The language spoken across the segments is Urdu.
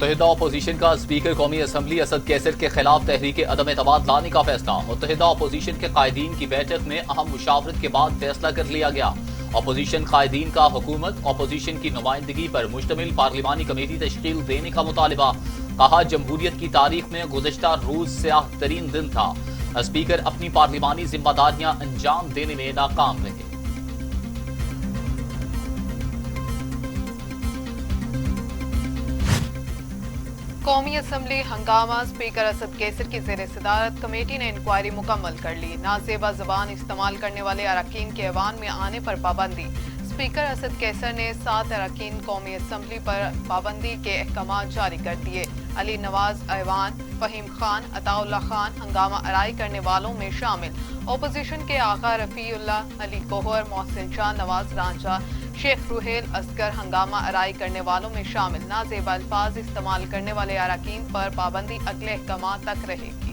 متحدہ اپوزیشن کا اسپیکر قومی اسمبلی اسد کیسر کے خلاف تحریک عدم اعتماد لانے کا فیصلہ۔ متحدہ اپوزیشن کے قائدین کی بیٹھک میں اہم مشاورت کے بعد فیصلہ کر لیا گیا۔ اپوزیشن قائدین کا حکومت اپوزیشن کی نمائندگی پر مشتمل پارلیمانی کمیٹی تشکیل دینے کا مطالبہ۔ کہا جمہوریت کی تاریخ میں گزشتہ روز سیاہ ترین دن تھا۔ اسپیکر اپنی پارلیمانی ذمہ داریاں انجام دینے میں ناکام رہے۔ قومی اسمبلی ہنگامہ۔ اسپیکر اسد کیسر کی زیر صدارت کمیٹی نے انکوائری مکمل کر لی۔ نازیبا زبان استعمال کرنے والے اراکین کے ایوان میں آنے پر پابندی۔ اسپیکر اسد کیسر نے 7 اراکین قومی اسمبلی پر پابندی کے احکامات جاری کر دیے۔ علی نواز ایوان، فہیم خان، عطا اللہ خان ہنگامہ آرائی کرنے والوں میں شامل۔ اپوزیشن کے آغا رفیع اللہ، علی کوہر، محسن شاہ، نواز رانجھا، شیخ روحیل اصغر ہنگامہ آرائی کرنے والوں میں شامل۔ نازیبا الفاظ استعمال کرنے والے اراکین پر پابندی اگلے احکامات تک رہے گی۔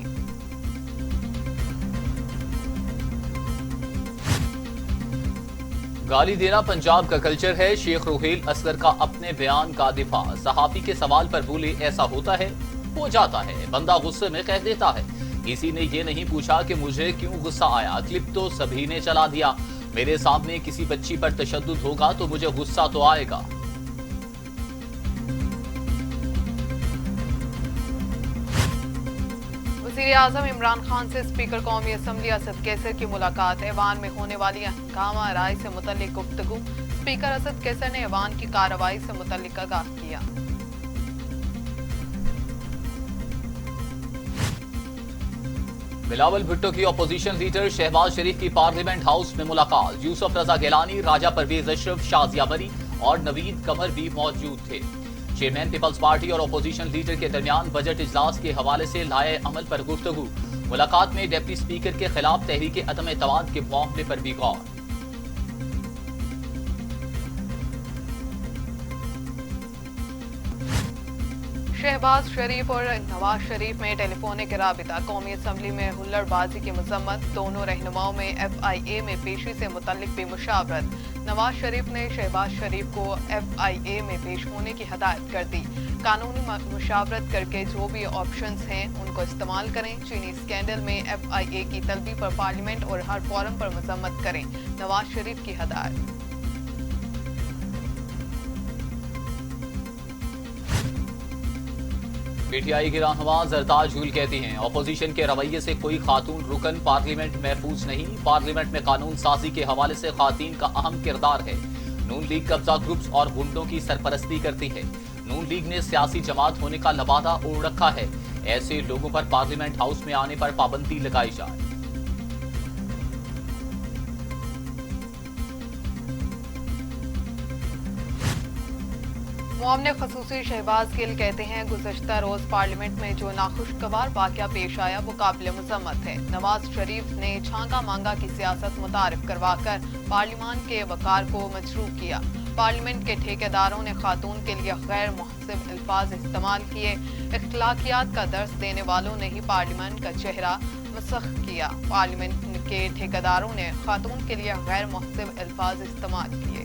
گالی دینا پنجاب کا کلچر ہے، شیخ روحیل اصغر کا اپنے بیان کا دفاع۔ صحافی کے سوال پر بولے ایسا ہوتا ہے، ہو جاتا ہے، بندہ غصے میں کہہ دیتا ہے۔ کسی نے یہ نہیں پوچھا کہ مجھے کیوں غصہ آیا، کلپ تو سبھی نے چلا دیا۔ میرے سامنے کسی بچی پر تشدد ہوگا تو مجھے غصہ تو آئے گا۔ وزیر اعظم عمران خان سے اسپیکر قومی اسمبلی اسد کیسر کی ملاقات۔ ایوان میں ہونے والی ہنگامہ آرائی سے متعلق گفتگو۔ اسپیکر اسد کیسر نے ایوان کی کارروائی سے متعلق آگاہ کیا۔ بلاول بھٹو کی اپوزیشن لیڈر شہباز شریف کی پارلیمنٹ ہاؤس میں ملاقات۔ یوسف رضا گیلانی، راجہ پرویز اشرف، شازیہ بری اور نوید قمر بھی موجود تھے۔ چیئرمین پیپلز پارٹی اور اپوزیشن لیڈر کے درمیان بجٹ اجلاس کے حوالے سے لائحہ عمل پر گفتگو۔ ملاقات میں ڈپٹی اسپیکر کے خلاف تحریک عدم اعتماد کے معاملے پر بھی غور۔ شہباز شریف اور نواز شریف میں ٹیلی فونک رابطہ۔ قومی اسمبلی میں ہلڑ بازی کی مذمت۔ دونوں رہنماؤں میں ایف آئی اے میں پیشی سے متعلق بھی مشاورت۔ نواز شریف نے شہباز شریف کو ایف آئی اے میں پیش ہونے کی ہدایت کر دی۔ قانونی مشاورت کر کے جو بھی آپشنز ہیں ان کو استعمال کریں۔ چینی اسکینڈل میں ایف آئی اے کی طلبی پر پارلیمنٹ اور ہر فورم پر مذمت کریں، نواز شریف کی ہدایت۔ پی ٹی آئی کی رہنما زرتاج گل کہتی ہیں اپوزیشن کے رویے سے کوئی خاتون رکن پارلیمنٹ محفوظ نہیں۔ پارلیمنٹ میں قانون سازی کے حوالے سے خواتین کا اہم کردار ہے۔ نون لیگ قبضہ گروپس اور گنڈوں کی سرپرستی کرتی ہے۔ نون لیگ نے سیاسی جماعت ہونے کا لبادہ اوڑھ رکھا ہے۔ ایسے لوگوں پر پارلیمنٹ ہاؤس میں آنے پر پابندی لگائی جائے۔ معاون خصوصی شہباز گل کہتے ہیں گزشتہ روز پارلیمنٹ میں جو ناخوشگوار واقعہ پیش آیا وہ قابل مذمت ہے۔ نواز شریف نے چھانگا مانگا کی سیاست متعارف کروا کر پارلیمان کے وقار کو مجروح کیا۔ پارلیمنٹ کے ٹھیکیداروں نے خاتون کے لیے غیر مناسب الفاظ استعمال کیے۔ اخلاقیات کا درس دینے والوں نے ہی پارلیمنٹ کا چہرہ مسخ کیا۔ پارلیمنٹ کے ٹھیکیداروں نے خاتون کے لیے غیر مناسب الفاظ استعمال کیے۔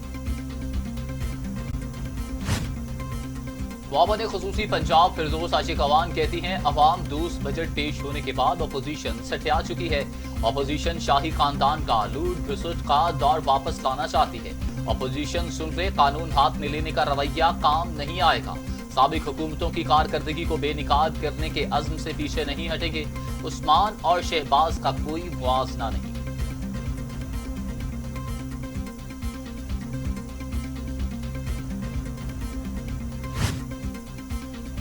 معاون خصوصی پنجاب فردوس عاشق اوان کہتی ہیں عوام دوست بجٹ پیش ہونے کے بعد اپوزیشن سٹیا چکی ہے۔ اپوزیشن شاہی خاندان کا لوٹ گھسٹ کا دور واپس لانا چاہتی ہے۔ اپوزیشن سن رہے قانون ہاتھ میں لینے کا رویہ کام نہیں آئے گا۔ سابق حکومتوں کی کارکردگی کو بے نقاب کرنے کے عزم سے پیچھے نہیں ہٹیں گے۔ عثمان اور شہباز کا کوئی موازنہ نہیں۔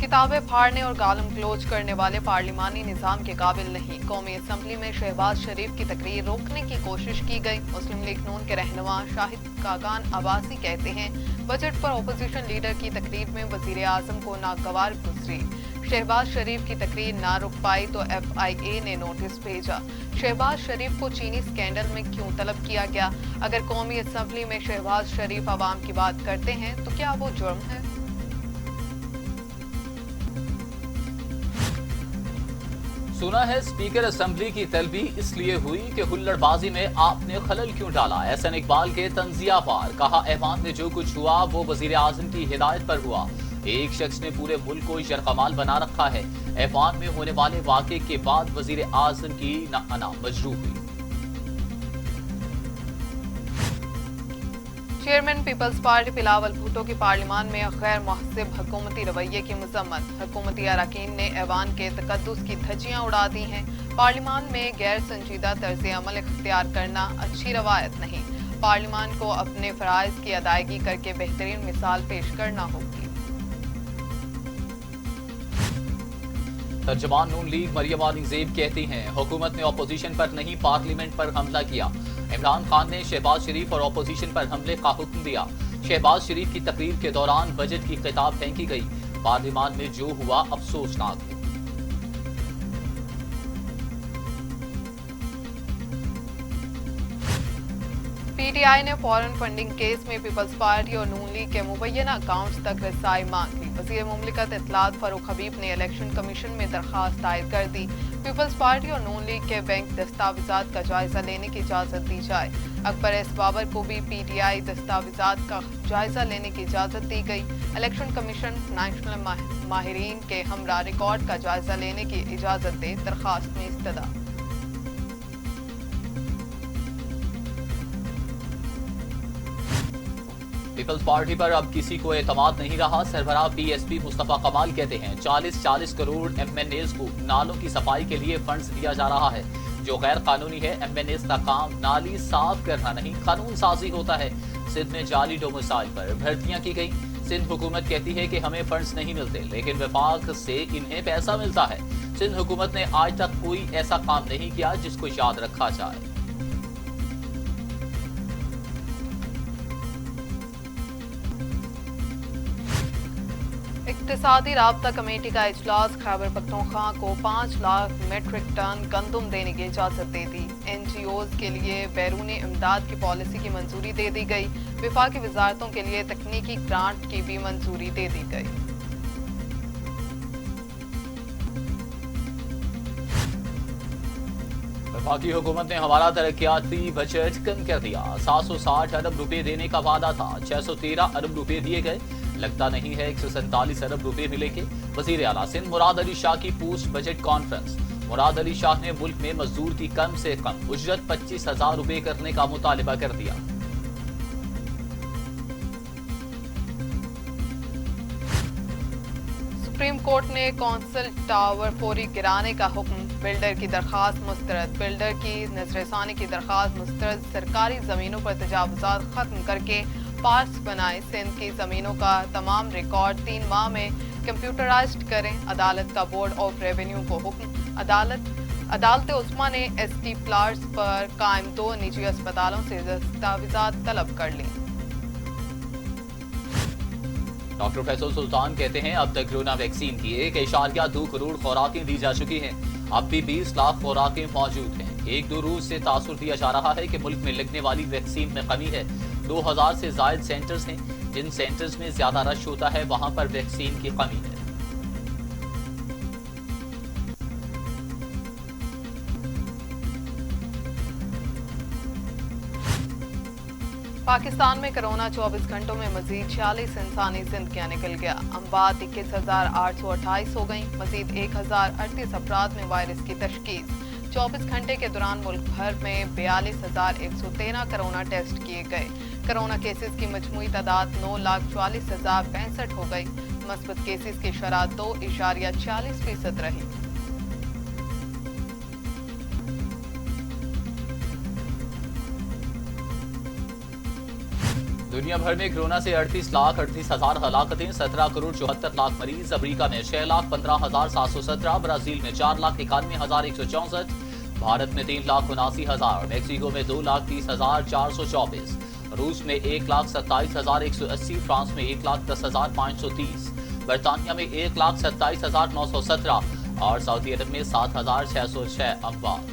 کتابیں پھاڑنے اور گالم کلوچ کرنے والے پارلیمانی نظام کے قابل نہیں۔ قومی اسمبلی میں شہباز شریف کی تقریر روکنے کی کوشش کی گئی۔ مسلم لیگ نون کے رہنما شاہد کاکان عباسی کہتے ہیں بجٹ پر اپوزیشن لیڈر کی تقریر میں وزیر اعظم کو ناگوار گزری۔ شہباز شریف کی تقریر نہ رک پائی تو ایف آئی اے نے نوٹس بھیجا۔ شہباز شریف کو چینی اسکینڈل میں کیوں طلب کیا گیا؟ اگر قومی اسمبلی میں شہباز شریف عوام کی بات کرتے ہیں تو کیا وہ جرم ہے؟ سنا ہے اسپیکر اسمبلی کی طلبی اس لیے ہوئی کہ ہلڑ بازی میں آپ نے خلل کیوں ڈالا۔ احسن اقبال کے طنزیہ پار کہا ایوان میں جو کچھ ہوا وہ وزیر اعظم کی ہدایت پر ہوا۔ ایک شخص نے پورے ملک کو یرغمال بنا رکھا ہے۔ ایوان میں ہونے والے واقعے کے بعد وزیر اعظم کی انا مجروح ہوئی۔ Chairman Peoples Party Bilawal Bhutto کی پارلیمان میں غیر مہذب حکومتی رویے کی مذمت۔ حکومتی اراکین نے ایوان کے تقدس کی دھجیاں اڑا دی ہیں۔ پارلیمان میں غیر سنجیدہ طرز عمل اختیار کرنا اچھی روایت نہیں۔ پارلیمان کو اپنے فرائض کی ادائیگی کر کے بہترین مثال پیش کرنا ہوگی۔ ترجمان نون لیگ مریم وانی زیب کہتی ہیں حکومت نے اپوزیشن پر نہیں پارلیمنٹ پر حملہ کیا۔ عمران خان نے شہباز شریف اور اپوزیشن پر حملے کا حکم دیا۔ شہباز شریف کی تقریر کے دوران بجٹ کی کتاب پھینکی گئی۔ پارلیمان میں جو ہوا افسوسناک ہے۔ پی ٹی آئی نے فارن فنڈنگ کیس میں پیپلز پارٹی اور نون لیگ کے مبینہ اکاؤنٹس تک رسائی مانگ لی۔ وزیر مملکت اطلاعات فاروق حبیب نے الیکشن کمیشن میں درخواست دائر کر دی۔ پیپلز پارٹی اور نون لیگ کے بینک دستاویزات کا جائزہ لینے کی اجازت دی جائے۔ اکبر ایس بابر کو بھی پی ٹی آئی دستاویزات کا جائزہ لینے کی اجازت دی گئی۔ الیکشن کمیشن نیشنل ماہرین کے ہمراہ ریکارڈ کا جائزہ لینے کی اجازت دے، درخواست میں استدعا۔ پیپلز پارٹی پر اب کسی کو اعتماد نہیں رہا۔ سربراہ پی ایس پی مصطفیٰ کمال کہتے ہیں 40 کروڑ ایم این ایز کو نالوں کی صفائی کے لیے فنڈز دیا جا رہا ہے جو غیر قانونی ہے۔ ایم این ایز کا کام نالی صاف کرنا نہیں، قانون سازی ہوتا ہے۔ سندھ میں جعلی ڈومسائل پر بھرتیاں کی گئیں۔ سندھ حکومت کہتی ہے کہ ہمیں فنڈز نہیں ملتے لیکن وفاق سے انہیں پیسہ ملتا ہے۔ سندھ حکومت نے آج تک کوئی ایسا کام نہیں کیا جس کو یاد رکھا جائے۔ اقتصادی رابطہ کمیٹی کا اجلاس خیبر پختونخوا کو 5 لاکھ میٹرک ٹن گندم دینے کی اجازت دے دی۔ این جی اوز کے لیے بیرونی امداد کی پالیسی کی منظوری دے دی گئی۔ وفاقی وزارتوں کے لیے تکنیکی گرانٹ کی بھی منظوری دے دی گئی۔ وفاقی حکومت نے ہمارا ترقیاتی بجٹ کم کر دیا۔ 760 ارب روپے دینے کا وعدہ تھا، 613 ارب روپے دیے گئے۔ لگتا نہیں ہے 147 ارب روپے ملیں گے۔ وزیر اعلیٰ سندھ مراد علی شاہ کی پوسٹ بجٹ کانفرنس۔ مراد علی شاہ نے ملک میں مزدور کی کم سے کم اجرت 25,000 روپے کرنے کا مطالبہ کر دیا۔ سپریم کورٹ نے کونسل ٹاور فوری گرانے کا حکم، بلڈر کی درخواست مسترد۔ بلڈر کی نظر ثانی کی درخواست مسترد۔ سرکاری زمینوں پر تجاوزات ختم کر کے پارکس بنائیں۔ سندھ کی زمینوں کا تمام ریکارڈ 3 ماہ میں کمپیوٹرائزڈ کریں۔ عدالت کا بورڈ آف ریونیو کو حکم۔ عدالت عظمیٰ نے ایس ٹی پلاٹس پر قائم 2 نجی اسپتالوں سے دستاویزات طلب کر لیں۔ ڈاکٹر فیصل سلطان کہتے ہیں اب تک کرونا ویکسین کی 1.2 کروڑ خوراکیں دی جا چکی ہیں۔ اب بھی 20 لاکھ خوراکیں موجود ہیں۔ 1-2 روز سے تاثر دیا جا رہا ہے کہ ملک میں لگنے والی ویکسین میں کمی ہے۔ 2000 سے زائد سینٹرز ہیں۔ جن سینٹرز میں زیادہ رش ہوتا ہے وہاں پر ویکسین کی کمی ہے۔ پاکستان میں کرونا 24 گھنٹوں میں مزید 46 انسانی زندگیاں نکل گیا۔ اموات 21,828 ہو گئیں۔ مزید 1,038 افراد میں وائرس کی تشخیص۔ 24 گھنٹے کے دوران ملک بھر میں 42,113 کرونا ٹیسٹ کیے گئے۔ کرونا کیسز کی مجموعی تعداد 9,44,065 ہو گئی۔ مثبت کیسز کی شرح 2.46% رہی۔ دنیا بھر میں کرونا سے 38,38,000 ہلاکتیں، 17 کروڑ 74 لاکھ مریض۔ امریکہ میں 6,15,717، برازیل میں 4,91,164، بھارت میں 3,79,000، میکسیکو میں 2,30,424، روس میں 1,27,180، فرانس میں 1,10,530، برطانیہ میں 1,27,917 اور سعودی عرب میں 7,606 اموات۔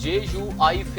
JUIF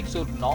109